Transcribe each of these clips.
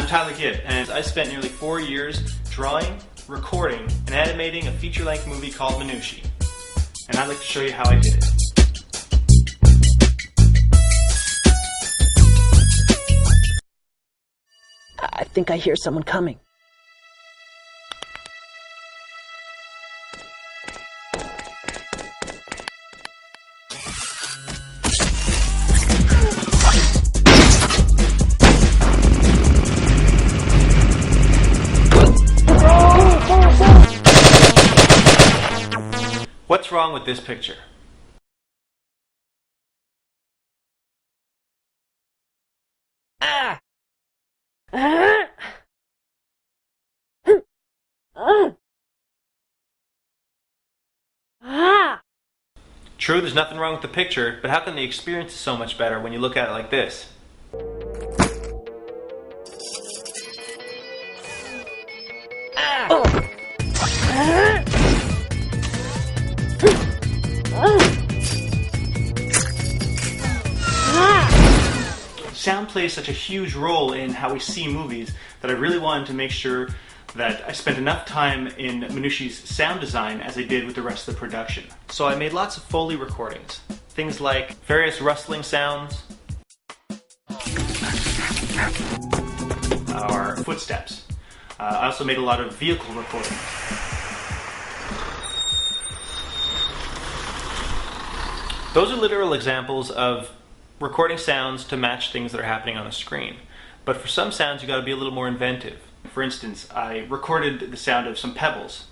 Tyler Gibb, and I spent nearly 4 years drawing, recording, and animating a feature-length movie called Minushi. And I'd like to show you how I did it. I think I hear someone coming. What's wrong with this picture? Ah! True, there's nothing wrong with the picture, but how can the experience is so much better when you look at it like this? Sound plays such a huge role in how we see movies that I really wanted to make sure that I spent enough time in Minushi's sound design as I did with the rest of the production. So I made lots of Foley recordings. Things like various rustling sounds, or footsteps. I also made a lot of vehicle recordings. Those are literal examples of recording sounds to match things that are happening on the screen. But for some sounds, you got to be a little more inventive. For instance, I recorded the sound of some pebbles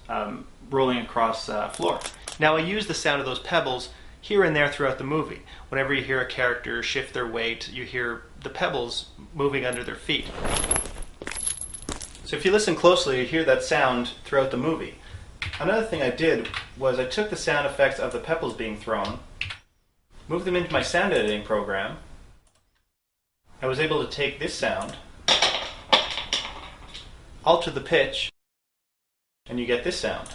rolling across a floor. Now I use the sound of those pebbles here and there throughout the movie. Whenever you hear a character shift their weight, you hear the pebbles moving under their feet. So if you listen closely, you hear that sound throughout the movie. Another thing I did was I took the sound effects of the pebbles being thrown, moved them into my sound editing program. I was able to take this sound, alter the pitch, and you get this sound.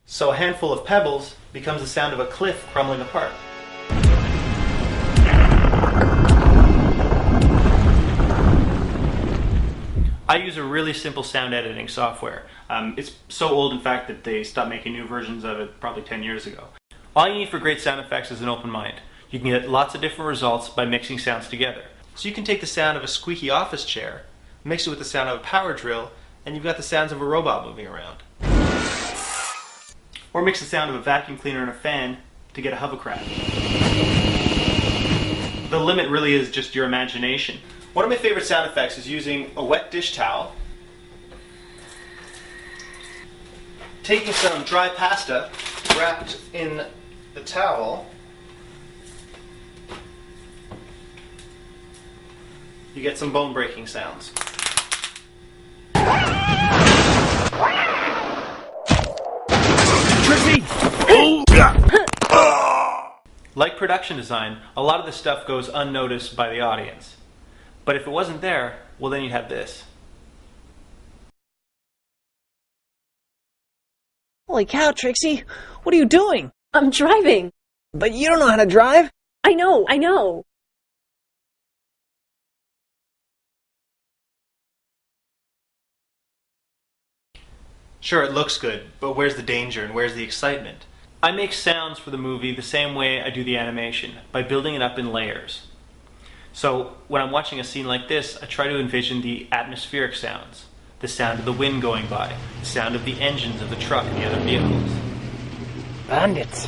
So a handful of pebbles becomes the sound of a cliff crumbling apart. I use a really simple sound editing software. It's so old, in fact, that they stopped making new versions of it probably 10 years ago. All you need for great sound effects is an open mind. You can get lots of different results by mixing sounds together. So you can take the sound of a squeaky office chair, mix it with the sound of a power drill, and you've got the sounds of a robot moving around. Or mix the sound of a vacuum cleaner and a fan to get a hovercraft. The limit really is just your imagination. One of my favorite sound effects is using a wet dish towel, taking some dry pasta wrapped in the towel. You get some bone-breaking sounds. Trixie! Oh, God! Like production design, a lot of this stuff goes unnoticed by the audience. But if it wasn't there, well then you'd have this. Holy cow, Trixie! What are you doing? I'm driving. But you don't know how to drive? I know. Sure, it looks good, but where's the danger and where's the excitement? I make sounds for the movie the same way I do the animation, by building it up in layers. So when I'm watching a scene like this, I try to envision the atmospheric sounds. The sound of the wind going by, the sound of the engines of the truck and the other vehicles. Bandits.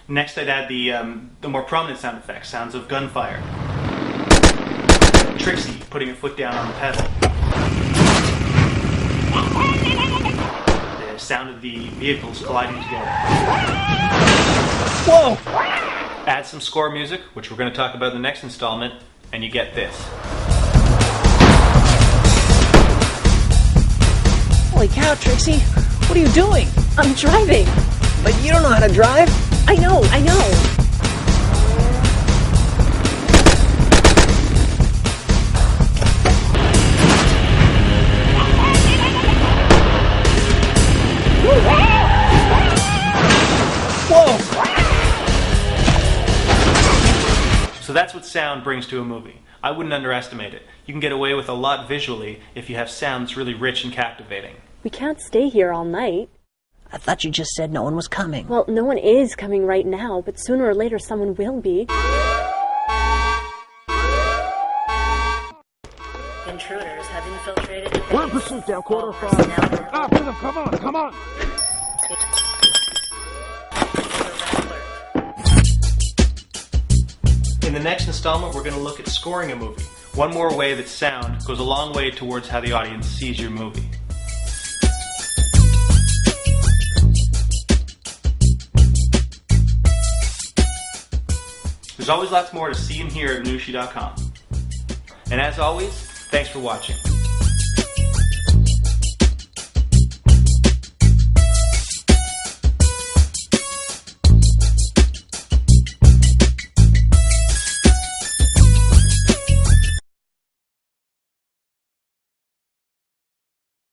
Next I'd add the more prominent sound effects, sounds of gunfire. Trixie putting her foot down on the pedal. The sound of the vehicles colliding together. Whoa! Add some score music, which we're going to talk about in the next installment, and you get this. Holy cow, Trixie! What are you doing? I'm driving. But you don't know how to drive? I know. Woo! that's what sound brings to a movie. I wouldn't underestimate it. You can get away with a lot visually if you have sound that's really rich and captivating. We can't stay here all night. I thought you just said no one was coming. Well, no one is coming right now, but sooner or later someone will be. Intruders have infiltrated the One base. pursuit down, All quarter personnel five. are Ah, Prism, come on, come on. In the next installment, we're going to look at scoring a movie. One more way that sound goes a long way towards how the audience sees your movie. There's always lots more to see and hear at Minushi.com. And as always, thanks for watching.